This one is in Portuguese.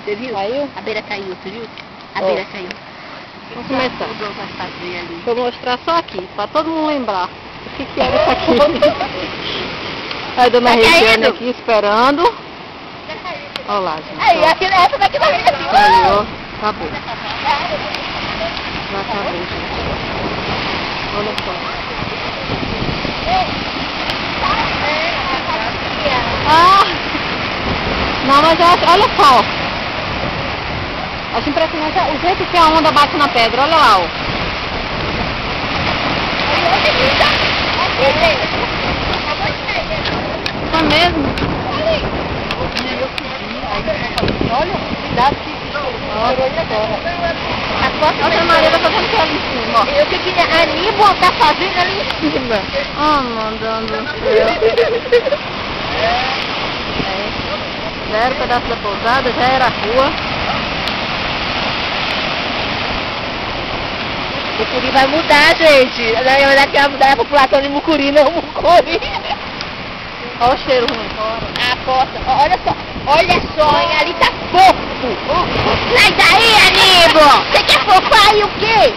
Você viu? Caiu? A beira caiu, você viu? A beira caiu. Vamos começar. O Dom vai fazer ali. Vou mostrar só aqui, pra todo mundo lembrar o que era isso aqui. A dona Tá Regiane caindo? aqui esperando. Olha lá, gente. Aí, ó. essa daqui vai vir assim. Caiu, acabou. Já acabou, gente. Olha só. Ah! Não, mas eu acho, olha só. Acho impressionante o jeito que a onda bate na pedra. Olha lá, ó. Foi mesmo? Olha, cuidado que estourou aí agora. Nossa, Maria tá fazendo o que ali em cima, ó. Eu sei que a Aníbal tá fazendo ali em cima. Ah, mandando do céu. Já era o pedaço da pousada, já era a rua. Mucuri vai mudar, gente. Na verdade, que vai mudar a população de Mucuri, não Mucuri. Olha o cheiro ruim. A costa, olha só, hein, ali tá fofo. Sai daí, Aníbal. Você quer fofar aí o quê?